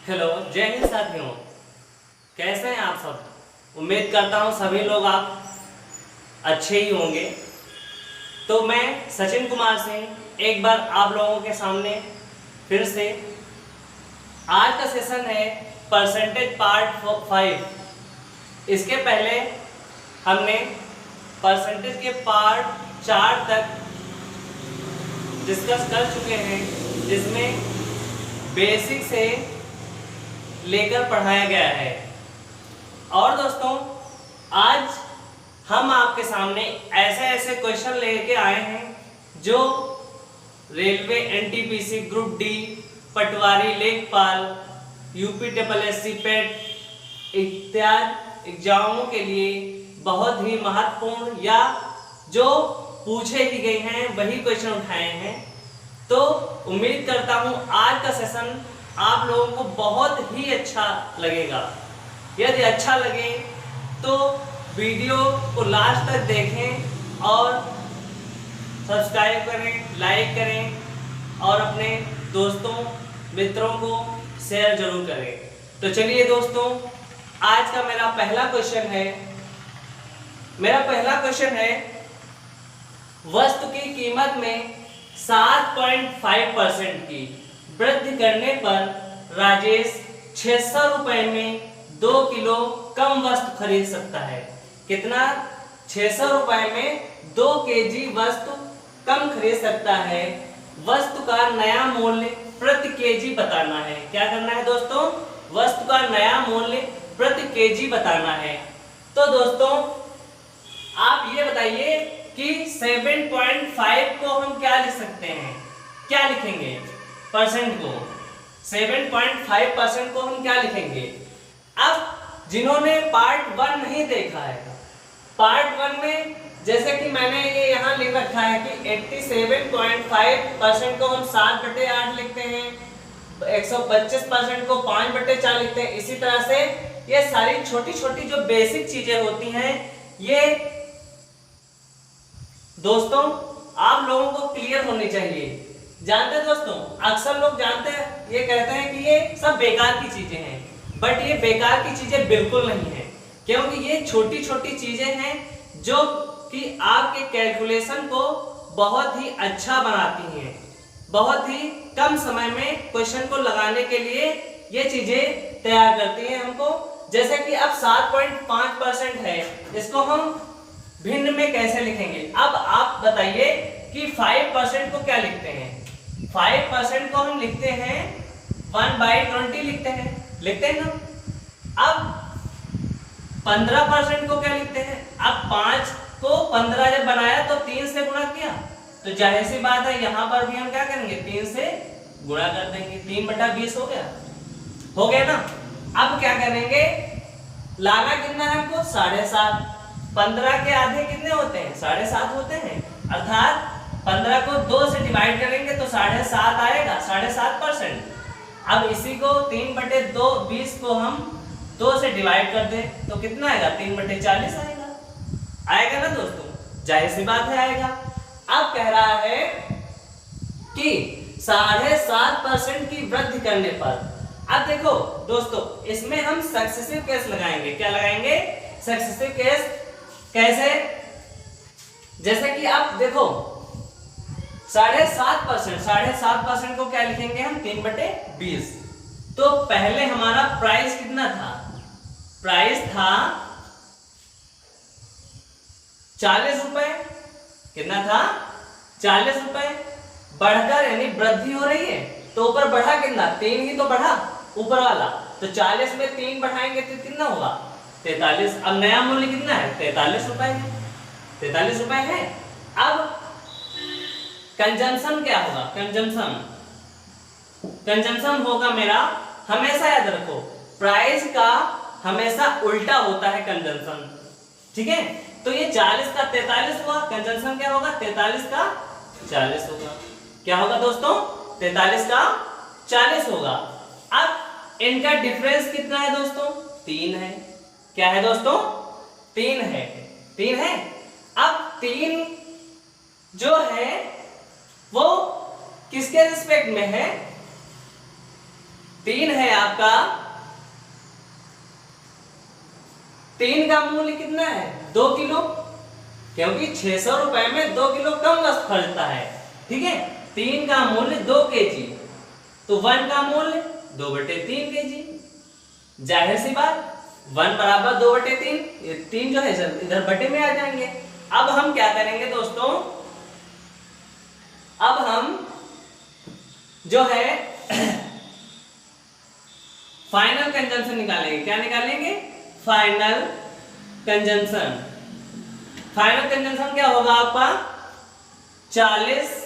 Hello, जय हिंद साथियों। कैसे हैं आप सब? उम्मीद करता हूं सभी लोग आप अच्छे ही होंगे। तो मैं सचिन कुमार सिंह एक बार आप लोगों के सामने फिर से आज का सेशन है परसेंटेज पार्ट 5। इसके पहले हमने परसेंटेज के पार्ट 4 तक डिस्कस कर चुके हैं, जिसमें बेसिक से लेकर पढ़ाया गया है। और दोस्तों, आज हम आपके सामने ऐसे ऐसे क्वेश्चन लेके आए हैं जो रेलवे, एनटीपीसी, ग्रुप डी, पटवारी, लेखपाल, यूपीएससी, पेट इत्यादि एग्जामों के लिए बहुत ही महत्वपूर्ण या जो पूछे ही गए हैं वही क्वेश्चन उठाए हैं। तो उम्मीद करता हूं आज का सेशन आप लोगों को बहुत ही अच्छा लगेगा। यदि अच्छा लगे तो वीडियो को लास्ट तक देखें और सब्सक्राइब करें, लाइक करें और अपने दोस्तों मित्रों को शेयर जरूर करें। तो चलिए दोस्तों, आज का मेरा पहला क्वेश्चन है वस्तु की कीमत में 7.5% की वृद्धि करने पर राजेश 600 रुपए में 2 किलो कम वस्तु खरीद सकता है। कितना? 600 रुपए में 2 केजी वस्तु कम खरीद सकता है। वस्तु का नया मूल्य प्रति केजी बताना है। क्या करना है दोस्तों? वस्तु का नया मूल्य प्रति केजी बताना है। तो दोस्तों, आप ये बताइए कि 7.5 को हम क्या लिख सकते हैं? क्या लिखेंगे? परसेंट को 7.5% को हम क्या लिखेंगे? अब जिन्होंने पार्ट 1 नहीं देखा है, पार्ट 1 में जैसे कि मैंने ये यहाँ लिख रखा है कि 87.5% को हम 7/8 लिखते हैं, 125% को 5/4 लिखते हैं। इसी तरह से ये सारी छोटी छोटी जो बेसिक चीजें होती हैं, ये दोस्तों आप लोगों को क्लियर होनी चाहिए। जानते हैं दोस्तों, अक्सर लोग जानते हैं, ये कहते हैं कि ये सब बेकार की चीजें हैं, बट ये बेकार की चीजें बिल्कुल नहीं है, क्योंकि ये छोटी छोटी चीजें हैं जो कि आपके कैलकुलेशन को बहुत ही अच्छा बनाती हैं। बहुत ही कम समय में क्वेश्चन को लगाने के लिए ये चीजें तैयार करती हैं हमको। जैसे कि अब 7.5% है, इसको हम भिन्न में कैसे लिखेंगे? अब आप बताइए कि 5% को क्या लिखते हैं? 5% को हम लिखते हैं 1/20 लिखते हैं ना। अब 15% को क्या लिखते हैं? अब 5 को 15 जब बनाया तो 3 से गुणा किया, तो जाहिर सी बात है यहाँ पर भी हम क्या करेंगे? 3 से गुणा कर देंगे। 3/20 हो गया ना। अब क्या करेंगे? लाना कितना है हमको? 7.5। 15 के आधे कितने होते हैं? 7.5 होते हैं। अर्थात 15 को 2 से डिवाइड करेंगे तो 7.5 आएगा, 7.5%। अब इसी को 3/2 20 को हम 2 से डिवाइड कर दें तो कितना आएगा? 3/40 आएगा ना दोस्तों? जाहिर सी बात है आएगा। अब कह रहा है कि 7.5% की वृद्धि करने पर, अब देखो दोस्तों, इसमें हम सक्सेसिव केस लगाएंगे। क्या लगाएंगे? Successive case. कैसे? जैसे कि आप देखो 7.5% को क्या लिखेंगे हम? 3/20। तो पहले हमारा प्राइस कितना था? प्राइस था 40 रुपए। कितना था? 40 रुपए। बढ़कर यानी वृद्धि हो रही है, तो ऊपर बढ़ा कितना? 3 ही तो बढ़ा ऊपर वाला। तो 40 में 3 बढ़ाएंगे तो कितना होगा? 43। अब नया मूल्य कितना है? 43 रुपए है। 43 रुपए है। अब कंजम्पशन क्या होगा? कंजम्पशन होगा मेरा, हमेशा याद रखो, प्राइस का हमेशा उल्टा होता है कंजम्पशन। ठीक है? तो ये 40 का 43 हुआ, कंजम्पशन क्या होगा? 43 का 40 होगा। क्या होगा दोस्तों? 43 का 40 होगा। अब इनका डिफरेंस कितना है दोस्तों? 3 है। क्या है दोस्तों? 3 है। 3 है। अब 3 जो है वो किसके रिस्पेक्ट में है? 3 है आपका, 3 का मूल्य कितना है 2 किलो, क्योंकि 600 रुपए में 2 किलो कम वस्तु खरीदता है। ठीक है, 3 का मूल्य 2 केजी, तो 1 का मूल्य 2/3 केजी। जाहिर सी बात 1 बराबर 2/3, ये 3 जो है इधर बटे में आ जाएंगे। अब हम क्या करेंगे दोस्तों, अब हम जो है फाइनल कंजम्पशन निकालेंगे। क्या निकालेंगे, फाइनल कंजम्पशन। फाइनल कंजम्पशन क्या होगा आपका 40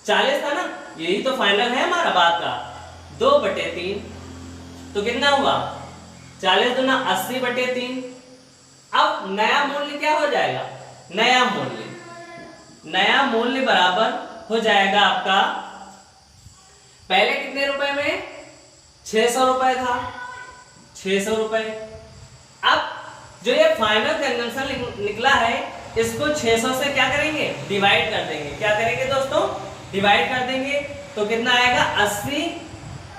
था ना, यही तो फाइनल है हमारा बात का, 2/3, तो कितना हुआ 40 दूना 80/3। अब नया मूल्य क्या हो जाएगा, नया मूल्य बराबर हो जाएगा आपका, पहले कितने रुपए में 600 रुपए था, 600 रुपए। अब जो ये फाइनल कंजम्पशन निकला है इसको 600 से क्या करेंगे, डिवाइड कर देंगे। क्या करेंगे दोस्तों, डिवाइड कर देंगे, तो कितना आएगा 80,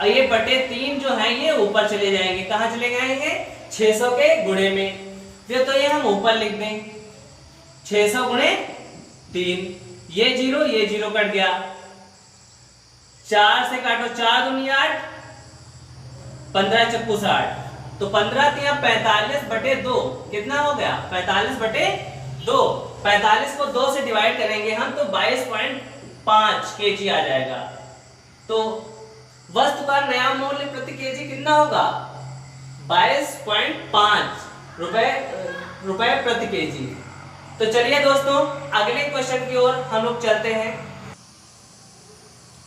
और ये /3 जो है ये ऊपर चले जाएंगे। कहाँ चले जाएंगे, 600 के गुणे में। फिर तो ये हम ऊपर लिख दें 600 गुणे 3, ये 0 कट गया, 4 से काटो, 4 दूनी 8, 15 चक्कू 60, तो 15 तिया 45/2, कितना हो गया 45/2। 45 को 2 से डिवाइड करेंगे हम तो 22.5 केजी आ जाएगा। तो वस्तु का नया मूल्य प्रति केजी कितना होगा 22.5 रुपए प्रति केजी। तो चलिए दोस्तों अगले क्वेश्चन की ओर हम लोग चलते हैं।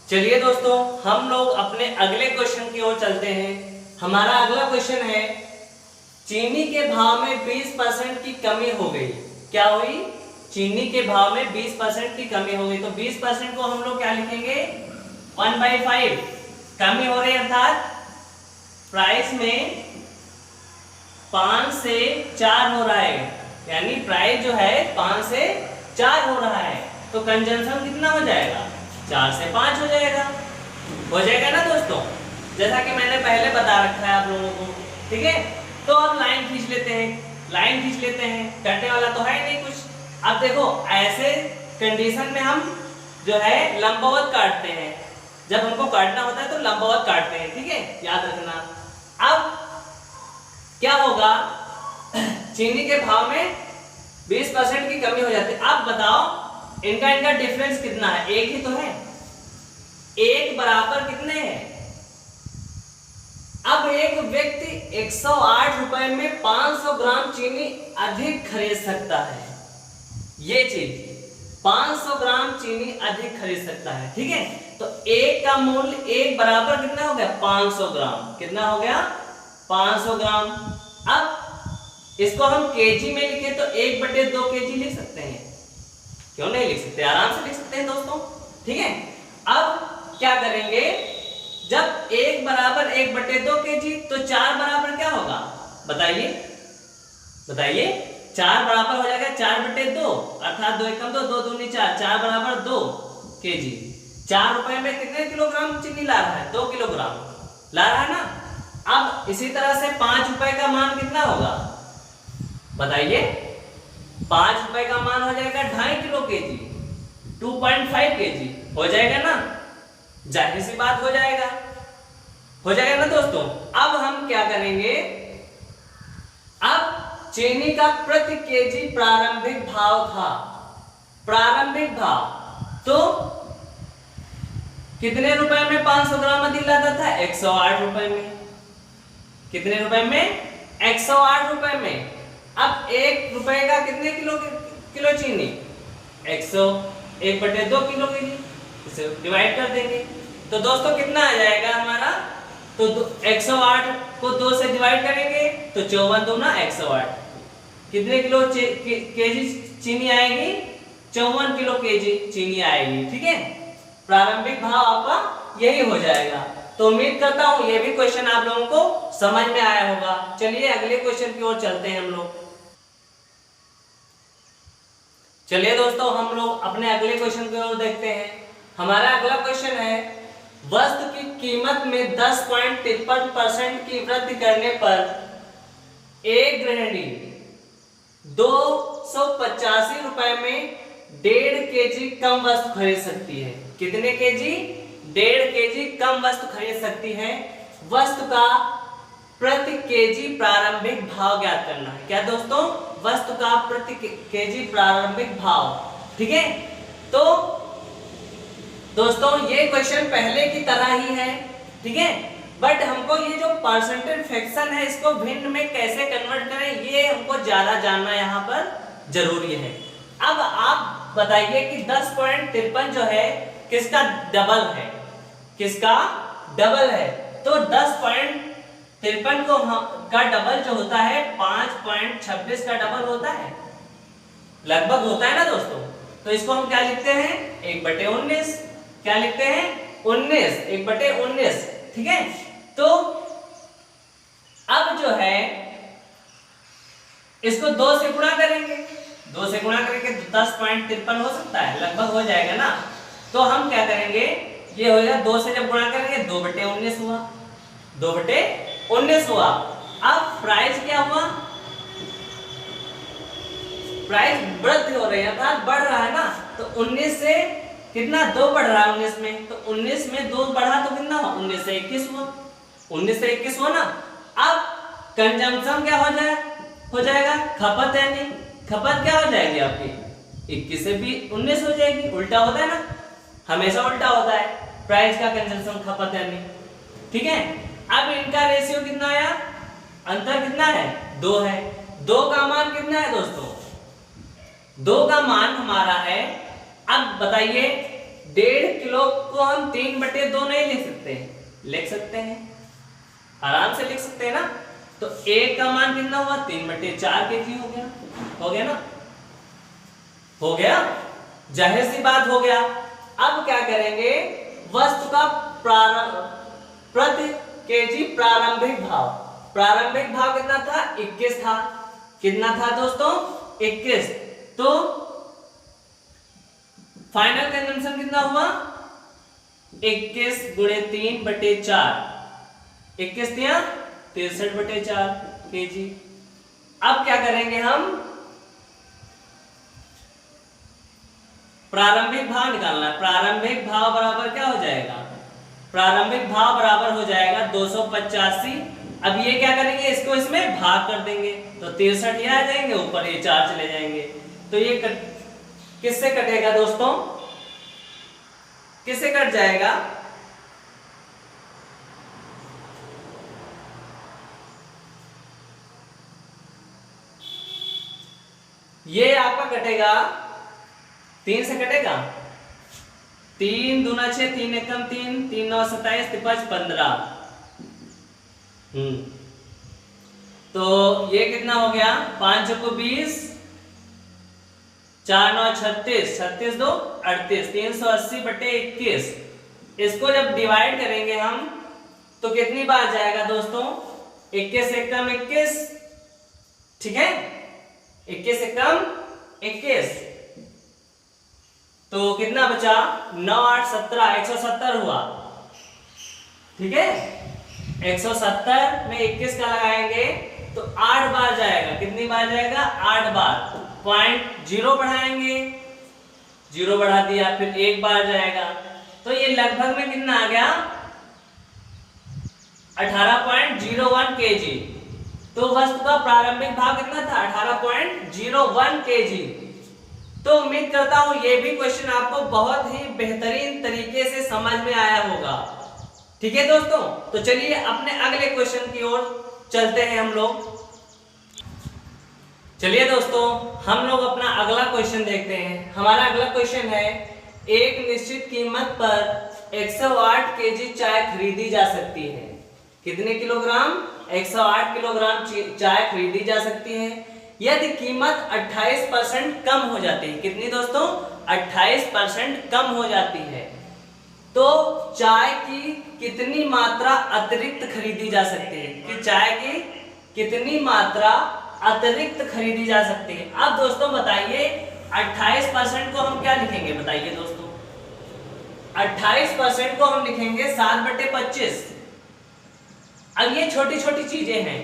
चलिए दोस्तों हम लोग अपने अगले क्वेश्चन की ओर चलते हैं। हमारा अगला क्वेश्चन है, चीनी के भाव में 20% की कमी हो गई। क्या हुई, चीनी के भाव में 20% की कमी हो गई, तो 20% को हम लोग क्या लिखेंगे 1/5, कमी हो रही अर्थात प्राइस में 5 से 4 हो रहा है, यानी प्राइस जो है 5 से 4 हो रहा है, तो कंजम्पशन कितना हो जाएगा 4 से 5 हो जाएगा ना दोस्तों, जैसा कि मैंने पहले बता रखा है आप लोगों को। ठीक है, तो अब लाइन खींच लेते हैं, कटने वाला तो है नहीं कुछ। अब देखो ऐसे कंडीशन में हम जो है लंबवत काटते हैं, जब हमको काटना होता है तो लंबवत काटते हैं। ठीक है, याद रखना। अब क्या होगा, चीनी के भाव में 20% की कमी हो जाती है। अब बताओ इनका डिफरेंस कितना है, एक ही तो है, एक बराबर कितने हैं। अब एक व्यक्ति 108 रुपए में 500 ग्राम चीनी अधिक खरीद सकता है, ये चीज 500 ग्राम चीनी अधिक खरीद सकता है। ठीक है, तो एक का मूल्य एक बराबर कितना हो गया 500 ग्राम, कितना हो गया 500 ग्राम। अब इसको हम केजी में लिखे तो 1/2 केजी लिख सकते हैं, क्यों नहीं लिख सकते, आराम से लिख सकते हैं दोस्तों। ठीक है, अब क्या करेंगे, जब 1 बराबर 1/2 केजी तो 4 बराबर क्या होगा बताइए 4 बराबर हो जाएगा 4/2, अर्थात 2 एकम 2, 2 दूनी 4, 4 बराबर 2 केजी। 4 रुपए में कितने किलोग्राम चीनी ला रहा है, 2 किलोग्राम ला रहा है ना। अब इसी तरह से 5 रुपए का मान कितना होगा बताइए, 5 रुपए का मान हो जाएगा 2.5 किलो केजी, 2.5 केजी हो जाएगा ना, जाहिर सी बात हो जाएगा ना दोस्तों। अब हम क्या करेंगे, अब चीनी का प्रति केजी प्रारंभिक भाव था, प्रारंभिक भाव तो कितने रुपए में 500 ग्राम अधिक लाता था 108 रुपए में, कितने रुपए में 108 रुपए में। अब 1 रुपए का कितने किलो चीनी 1/2 किलो केजी, इसे डिवाइड कर देंगे तो दोस्तों कितना आ जाएगा हमारा, तो 108 को 2 से डिवाइड करेंगे तो 54 दूना 108, कितने किलो केजी चीनी आएगी 54 किलो केजी चीनी आएगी। ठीक है, प्रारंभिक भाव आपका यही हो जाएगा। तो उम्मीद करता हूं ये भी क्वेश्चन आप लोगों को समझ में आया होगा। चलिए अगले क्वेश्चन की ओर चलते हैं हम लोग। चलिए दोस्तों हम लोग अपने अगले क्वेश्चन की ओर देखते हैं। हमारा अगला क्वेश्चन है, वस्तु की कीमत में 10.53% की वृद्धि करने पर एक गृहिणी 285 रुपए में 1.5 केजी कम वस्तु खरीद सकती है। कितने केजी? 1.5 केजी कम वस्तु खरीद सकती है। वस्तु का प्रति केजी प्रारंभिक भाव ज्ञात करना है। क्या दोस्तों? वस्तु का प्रति केजी प्रारंभिक भाव। ठीक है, तो दोस्तों ये क्वेश्चन पहले की तरह ही है। ठीक है, बट हमको ये जो परसेंटेज फ्रैक्शन है इसको भिन्न में कैसे कन्वर्ट करें ये हमको ज्यादा जानना यहाँ पर जरूरी है। अब आप बताइए कि 10.53 जो है किसका डबल है? किसका डबल है? तो 10.53 को का डबल जो होता है 5.26 का डबल होता है, लगभग होता है ना दोस्तों। तो इसको हम क्या लिखते हैं? 1/19। क्या लिखते हैं? 19, 1/19। ठीक है, तो अब जो है इसको 2 से गुणा करेंगे। 2 से गुणा करेंगे तो 10.53 हो सकता है, लगभग हो जाएगा ना। तो हम क्या करेंगे, ये हो जाएगा 2 से जब गुणा करेंगे 2/19 हुआ, 2/19 हुआ। अब प्राइस क्या हुआ? प्राइस वृद्धि हो रही है, अर्थात बढ़ रहा है ना। तो 19 से कितना? 2 बढ़ रहा है 19 में, तो 19 में 2 बढ़ा तो कितना हुआ? 19 से 21 हुआ। 19 से 21 हुआ ना। अब कंजम्पशन क्या हो जाएगा? खपत है नहीं, खपत क्या हो जाएगी आपकी? 21 से भी 19 हो जाएगी। उल्टा होता है ना, हमेशा उल्टा होता है, प्राइस का कंजम्पशन खपत है नहीं। ठीक है, अब इनका रेशियो कितना आया? अंतर कितना है? 2 है। 2 का मान कितना है दोस्तों? 2 का मान हमारा है, अब बताइए 1.5 किलो को हम 3/2 नहीं लिख सकते? लिख सकते हैं, आराम से लिख सकते हैं ना। तो 1 का मान कितना हुआ? 3/4 केजी हो गया। हो गया ना? हो गया, जाहिर सी बात हो गया। अब क्या करेंगे? वस्तु का प्रति केजी प्रारंभिक भाव। प्रारंभिक भाव कितना था? 21 था। कितना था दोस्तों? 21। तो फाइनल कंजम्पशन कितना हुआ? 21 गुणे 3/4, 21 दिया 63/4 केजी। अब क्या करेंगे हम? प्रारंभिक भाव निकालना है। प्रारंभिक भाव बराबर क्या हो जाएगा? प्रारंभिक भाव बराबर हो जाएगा 285। अब ये क्या करेंगे? इसको इसमें भाग कर देंगे तो 63 यहाँ आ जाएंगे, ऊपर ये 4 चले जाएंगे। तो ये किससे कटेगा दोस्तों? किससे कट जाएगा? ये आपका कटेगा 3 से कटेगा। 3 दूना 6, 3 एकम 3, 3 9 27, 5 15। तो ये कितना हो गया? 5 चौको 20, 4 9 36, 36 2 38, 380/21। इसको जब डिवाइड करेंगे हम तो कितनी बार जाएगा दोस्तों? 21 एकम 21। ठीक है, 21 एकम 21। तो कितना बचा? 9 8 17, 170 हुआ। ठीक है, 170 में 21 का लगाएंगे तो 8 बार जाएगा। कितनी बार जाएगा? 8 बार। 0.0 बढ़ाएंगे, 0 बढ़ा दिया, फिर 1 बार जाएगा। तो ये लगभग में कितना आ गया? 18.01 केजी। तो वस्तु का प्रारंभिक भाव कितना था? 18.01 केजी। तो उम्मीद करता हूं ये भी क्वेश्चन आपको बहुत ही बेहतरीन तरीके से समझ में आया होगा। ठीक है दोस्तों, तो चलिए अपने अगले क्वेश्चन की ओर चलते हैं हम लोग। चलिए दोस्तों, हम लोग अपना अगला क्वेश्चन देखते हैं। हमारा अगला क्वेश्चन है, एक निश्चित कीमत पर 108 केजी चाय खरीदी जा सकती है। कितने किलोग्राम? 108 किलोग्राम चाय खरीदी जा सकती है यदि कीमत 28% कम हो जाती है। कितनी दोस्तों? 28% कम हो जाती है। तो चाय की कितनी मात्रा अतिरिक्त खरीदी जा सकती है? कि चाय की कितनी मात्रा अतिरिक्त खरीदी जा सकती है? अब दोस्तों बताइए 28% को हम क्या लिखेंगे? बताइए दोस्तों, 28% को हम लिखेंगे 7/25। अब ये छोटी छोटी चीजें हैं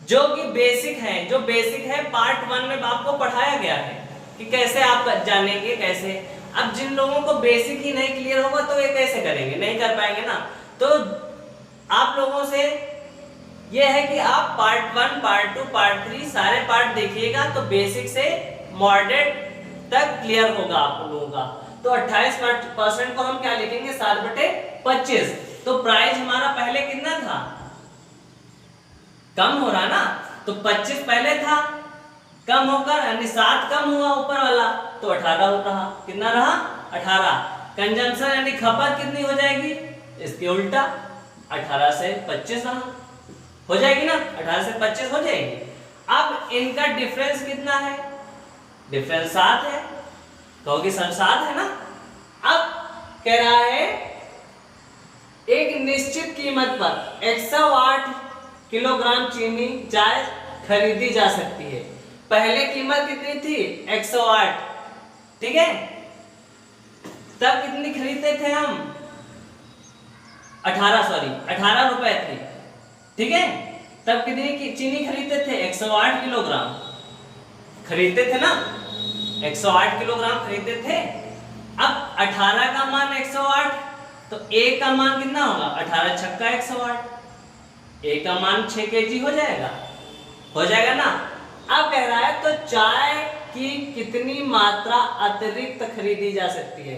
जो कि बेसिक हैं, जो बेसिक है पार्ट 1 में आपको पढ़ाया गया है कि कैसे आप जानेंगे कैसे। अब जिन लोगों को बेसिक ही नहीं क्लियर होगा तो ये कैसे करेंगे, नहीं कर पाएंगे ना। तो आप लोगों से ये है कि आप पार्ट 1 पार्ट 2 पार्ट 3 सारे पार्ट देखिएगा तो बेसिक से मॉडरेट तक क्लियर होगा आप लोगों का। तो 28% को हम क्या लिखेंगे 7/25। तो प्राइस हमारा पहले कितना था, कम हो रहा ना, तो 25 पहले था, कम होकर यानी 7 कम हुआ ऊपर वाला तो 18 हो रहा। कितना रहा 18। कंजम्पशन यानी खपत कितनी हो जाएगी, इसके उल्टा 18 से 25 रहा, हो जाएगी ना, 18 से 25 हो जाएगी। अब इनका डिफरेंस कितना है, डिफरेंस 7 है, कहोगे सर 7 है ना। अब कह रहा है एक निश्चित कीमत पर 108 किलोग्राम चीनी चाय खरीदी जा सकती है। पहले कीमत कितनी थी 108, ठीक है, तब कितनी खरीदते थे हम 18 रुपए थी, ठीक है। तब कितनी की चीनी खरीदते थे 108 किलोग्राम खरीदते थे ना, 108 किलोग्राम खरीदते थे। अब 18 का मान 108 तो एक का मान कितना होगा 18 छक्का 108, एक का मान 6 kg हो जाएगा ना। अब कह रहा है तो चाय की कितनी मात्रा अतिरिक्त खरीदी जा सकती है,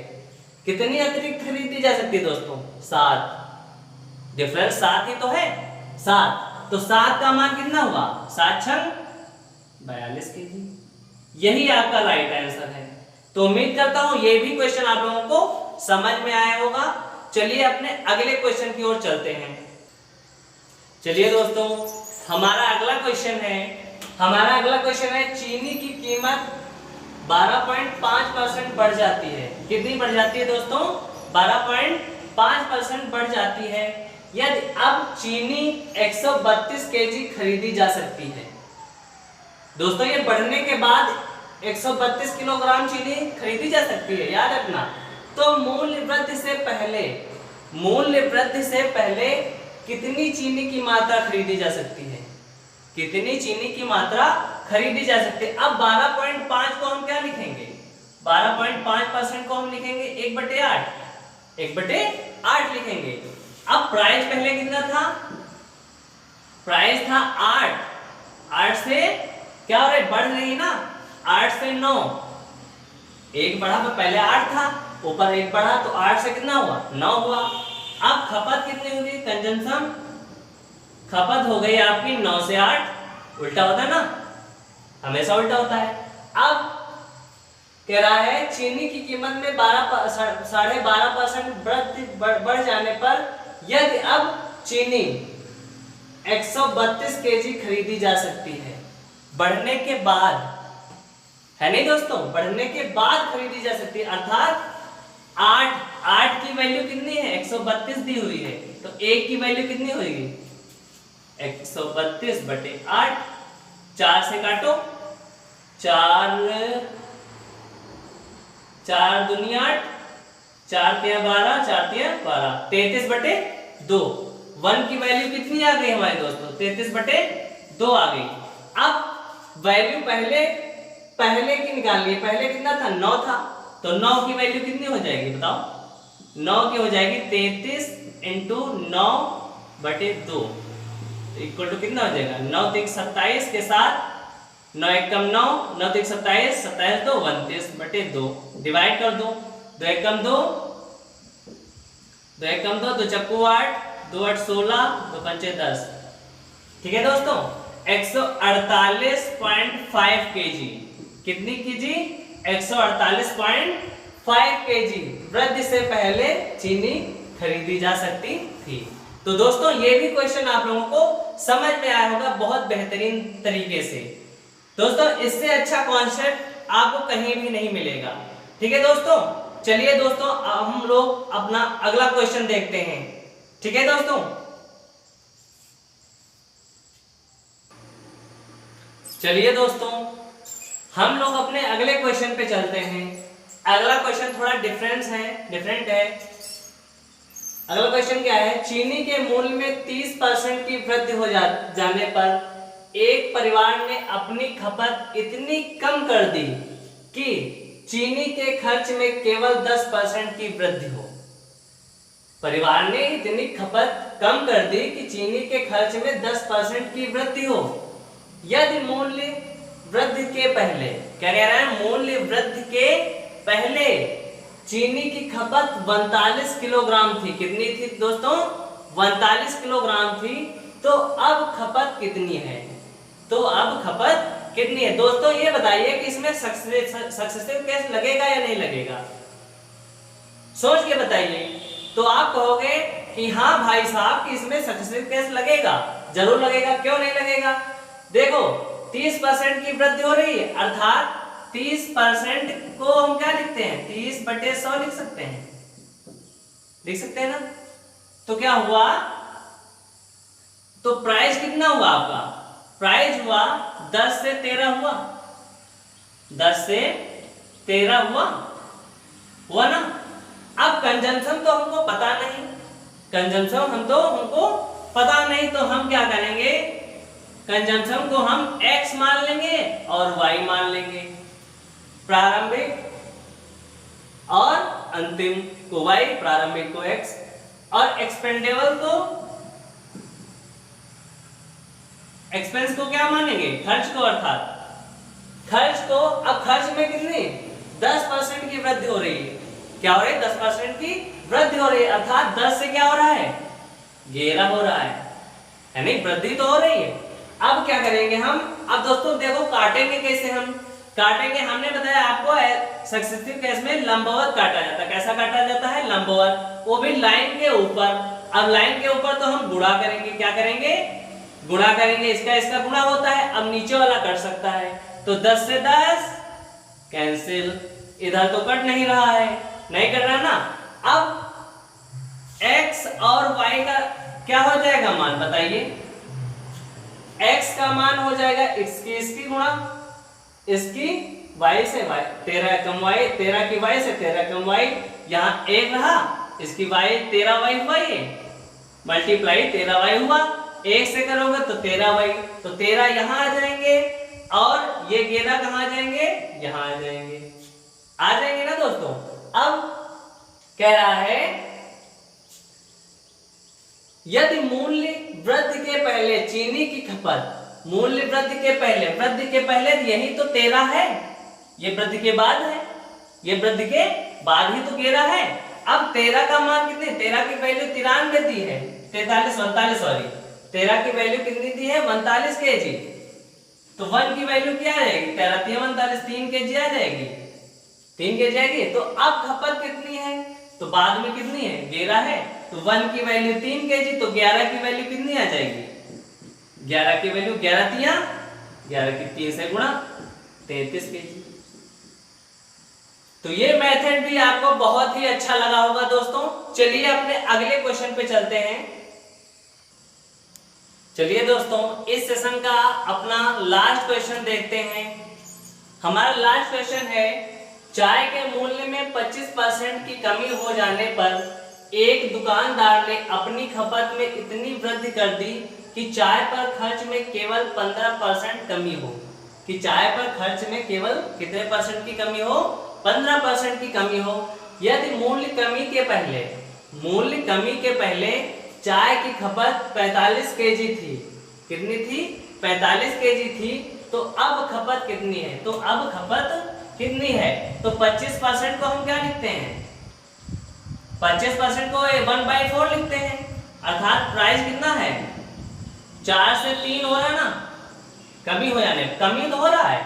कितनी अतिरिक्त खरीदी जा सकती है दोस्तों 7, डिफरेंस 7 ही तो है 7, तो 7 का मान कितना हुआ 7 छंग 42 kg। यही आपका राइट आंसर है। तो उम्मीद करता हूं ये भी क्वेश्चन आप लोगों को समझ में आया होगा। चलिए अपने अगले क्वेश्चन की ओर चलते हैं। चलिए दोस्तों हमारा अगला क्वेश्चन है चीनी की कीमत 12.5% बढ़ जाती है। कितनी बढ़ जाती है दोस्तों 12.5% बढ़ जाती है यदि अब चीनी 132 kg खरीदी जा सकती है। दोस्तों ये बढ़ने के बाद 132 किलोग्राम चीनी खरीदी जा सकती है, याद रखना। तो मूल्य वृद्धि से पहले कितनी चीनी की मात्रा खरीदी जा सकती है, कितनी चीनी की मात्रा खरीदी जा सकती है। अब 12.5 को हम क्या लिखेंगे 12.5% को हम लिखेंगे 1/8 लिखेंगे। अब प्राइस पहले कितना था, प्राइस था 8 से क्या हो रहा है बढ़ रही ना, 8 से 9, एक बढ़ा तो पहले 8 था, ऊपर एक बढ़ा तो 8 से कितना हुआ 9 हुआ। अब खपत कितनी होगी, कंजम्पशन खपत हो गई आपकी 9 से 8, उल्टा होता है ना, हमेशा उल्टा होता है। अब कह रहा है चीनी की कीमत में 12.5% बढ़ जाने पर यदि अब चीनी 132 kg खरीदी जा सकती है, बढ़ने के बाद है नहीं दोस्तों, बढ़ने के बाद खरीदी जा सकती है। अर्थात 8 की वैल्यू कितनी है 132 दी हुई है, तो 1 की वैल्यू कितनी होगी 132/8, 4 से काटो, 4 दूनी 8, 4 तिया 12, 4 तिया 12, 33/2। 1 की वैल्यू कितनी आ गई हमारे दोस्तों 33/2 आ गई। अब वैल्यू पहले की निकालिए, पहले कितना था 9 था, तो 9 की वैल्यू कितनी हो जाएगी बताओ, 9 की हो जाएगी 33 × 9/2 इक्वल टू कितना हो जाएगा 9 × 27 के साथ 9 × 9, 9 × 27, 27 2 29/2 डिवाइड कर दो, 2 × 2, 2 × 2 2 चक्कू 8, 2 8 16, 2 5 10। ठीक है दोस्तों 148.5 kg, कितनी kg 148.5 kg वृद्धि से पहले चीनी खरीदी जा सकती थी। तो दोस्तों ये भी क्वेश्चन आप लोगों को समझ में आया होगा बहुत बेहतरीन तरीके से। दोस्तों इससे अच्छा कॉन्सेप्ट आपको कहीं भी नहीं मिलेगा। ठीक है दोस्तों, चलिए दोस्तों हम लोग अपना अगला क्वेश्चन देखते हैं। ठीक है दोस्तों, चलिए दोस्तों हम लोग अपने अगले क्वेश्चन पे चलते हैं। अगला क्वेश्चन थोड़ा डिफरेंट है। अगला क्वेश्चन क्या है, चीनी के मूल्य में 30% की वृद्धि हो जाने पर एक परिवार ने अपनी खपत इतनी कम कर दी कि चीनी के खर्च में केवल 10% की वृद्धि हो। परिवार ने इतनी खपत कम कर दी कि चीनी के खर्च में 10% की वृद्धि हो। यदि मूल्य वृद्धि के पहले, क्या कह रहा है, मूल्य वृद्धि के पहले चीनी की खपत 42 किलोग्राम थी। कितनी थी दोस्तों? 42 किलोग्राम थी। तो अब खपत कितनी है? दोस्तों ये बताइए कि इसमें सक्सेसिव केस लगेगा या नहीं लगेगा? सोच के बताइए। तो आप कहोगे कि हाँ भाई साहब कि इसमें सक्सेसिव केस लगेगा, जरूर लगेगा। क्यों नहीं लगेगा? देखो 30% की वृद्धि हो रही है, अर्थात 30% को हम क्या लिखते हैं, 30/100 लिख सकते हैं ना। तो क्या हुआ, तो प्राइस कितना हुआ आपका? प्राइस हुआ 10 से 13 हुआ, 10 से 13 हुआ ना। अब कंजम्पशन तो हमको पता नहीं, तो हम क्या करेंगे, कंजम्पशन को हम x मान लेंगे और y मान लेंगे, प्रारंभिक और अंतिम को y, प्रारंभिक को x, और एक्सपेंडेबल को, एक्सपेंस को क्या मानेंगे, खर्च को, अर्थात खर्च को। अब खर्च में कितनी 10% की वृद्धि हो रही है। क्या हो रही है? 10% की वृद्धि हो रही है, अर्थात 10 से क्या हो रहा है, 11 हो रहा है, यानी वृद्धि तो हो रही है। अब क्या करेंगे हम? अब दोस्तों देखो काटेंगे कैसे, हम काटेंगे, हमने बताया आपको सक्सेसिव केस में लंबवत काटा जाता है। कैसा काटा जाता है? लंबवत, वो भी लाइन के ऊपर। अब लाइन के ऊपर तो हम गुणा करेंगे, क्या करेंगे, गुणा करेंगे, इसका गुणा होता है। अब नीचे वाला कट सकता है, तो 10 से 10 कैंसिल, इधर तो कट नहीं रहा है, नहीं कर रहा ना। अब x और y का क्या हो जाएगा मान, बताइए। x का मान हो जाएगा इसकी गुणा, इसकी y से y, 13 कम y, 13 की y से 13 कम y, यहाँ 1 रहा, इसकी y 13y हुआ, ये मल्टीप्लाई 13y हुआ। 1 से करोगे तो 13y, तो 13 यहाँ आ जाएंगे और ये 11 कहाँ आ जाएंगे, यहाँ आ जाएंगे ना दोस्तों। अब कह रहा है यदि मूल्य वृद्धि के पहले चीनी की खपत, मूल्य वृद्धि के पहले यही तो 13 है, ये वृद्धि के बाद है, ये वृद्धि के बाद ही तो 11 है। अब 13 का मान कितने, 13 की वैल्यू 93 दी है, 43 सॉरी, 13 की वैल्यू कितनी दी है, 42 kg। तो 1 की वैल्यू क्या आ जाएगी, 13 43, 3 kg आ जाएगी, 3 kg आएगी। तो अब खपत कितनी है, तो बाद में कितनी है, 11 है, तो 1 की वैल्यू 3 kg, तो 11 की वैल्यू कितनी आ जाएगी, 11 की वैल्यू 11 की 3 से गुणा 33 kg। तो ये मेथड भी आपको बहुत ही अच्छा लगा होगा दोस्तों। चलिए अपने अगले क्वेश्चन पे चलते हैं। चलिए दोस्तों इस सेशन का अपना लास्ट क्वेश्चन देखते हैं। हमारा लास्ट क्वेश्चन है, चाय के मूल्य में 25% की कमी हो जाने पर एक दुकानदार ने अपनी खपत में इतनी वृद्धि कर दी कि चाय पर खर्च में केवल 15% कमी हो, कि चाय पर खर्च में केवल कितने परसेंट की कमी हो, 15% की कमी हो। यदि मूल्य कमी के पहले चाय की खपत 45 kg थी, कितनी थी, 45 kg थी, तो अब खपत कितनी है, तो अब खपत कितनी है, तो 25% को हम क्या लिखते हैं, 25% को 1/4 लिखते हैं, अर्थात प्राइस कितना है, 4 से 3 हो रहा है ना, कमी तो हो रहा है।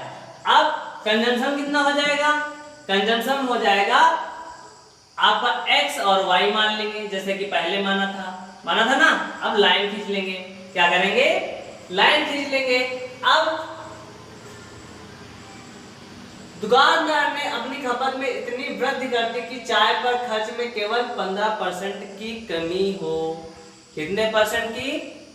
अब कंजम्पशन कितना हो जाएगा, कंजम्पशन हो जाएगा आपका x और y मान लेंगे, जैसे कि पहले माना था ना। अब लाइन खींच लेंगे, क्या करेंगे, लाइन खींच लेंगे। अब दुकानदार ने अपनी खपत में इतनी वृद्धि कर दी कि चाय पर खर्च में केवल 15% की कमी हो, कितने परसेंट की,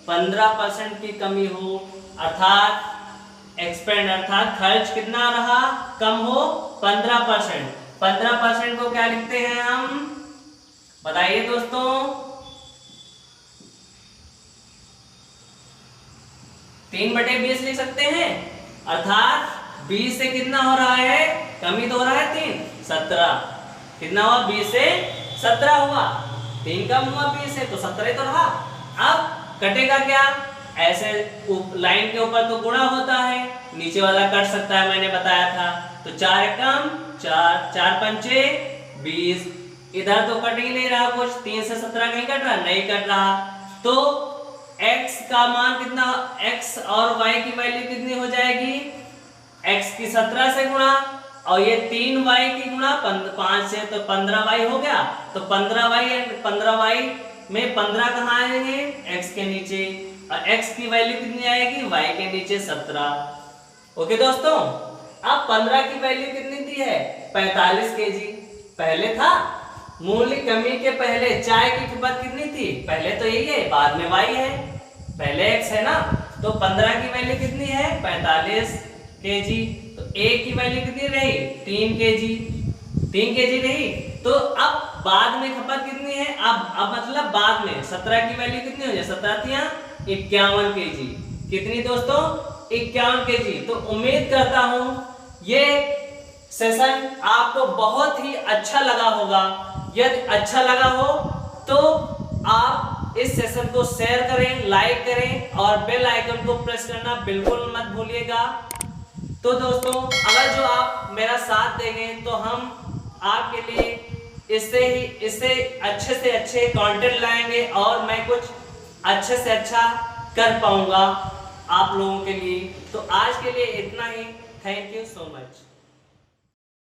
15% की कमी हो, अर्थात एक्सपेंड, अर्थात खर्च कितना रहा, कम हो 15%। 15% को क्या लिखते हैं हम, बताइए दोस्तों। 3/20 लिख सकते हैं, अर्थात 20 से कितना हो रहा है, कमी तो हो रहा है 3, 17। कितना हुआ, 20 से 17 हुआ, 3 कम हुआ 20 से, तो 17 तो रहा। अब कटेगा क्या, ऐसे लाइन के ऊपर तो गुणा होता है, नीचे वाला कट सकता है, मैंने बताया था। तो 4 एकम 4, 4 पंचे 20, इधर तो कट ही नहीं रहा कुछ, 3 से 17 कहीं कट रहा, नहीं कट रहा। तो x का मान कितना, x और y की वैल्यू कितनी हो जाएगी, x की 17 से गुणा और ये 3y की गुणा 5 से, तो 15y हो गया। तो 15y में 15 कहाँ आएंगे, x के नीचे, और x की वैल्यू कितनी आएगी, y के नीचे 17। ओके दोस्तों, अब 15 की वैल्यू कितनी दी है, 45 केजी। पहले था मूल्य कमी के पहले चाय की खपत कितनी थी, पहले तो यही है, बाद में y है, पहले x है ना। तो 15 की वैल्यू कितनी है, 45 केजी। तो a की वैल्यू कितनी रही, 3 केजी, 3 केजी रही। तो अब बाद में खपत कितनी है, अब मतलब बाद में 17 की वैल्यू कितनी हो जाए, 17 51 केजी। कितनी दोस्तों, 51 केजी। तो उम्मीद करता हूं ये सेशन आपको बहुत ही अच्छा लगा होगा। यदि अच्छा लगा हो तो आप इस सेशन को शेयर करें, लाइक करें और बेल आइकन को प्रेस करना बिल्कुल मत भूलिएगा। तो दोस्तों, अगर जो आप मेरा साथ देंगे तो हम आपके लिए इससे अच्छे से अच्छे कंटेंट लाएंगे और मैं कुछ अच्छे से अच्छा कर पाऊंगा आप लोगों के लिए। तो आज के लिए इतना ही। Thank you so much.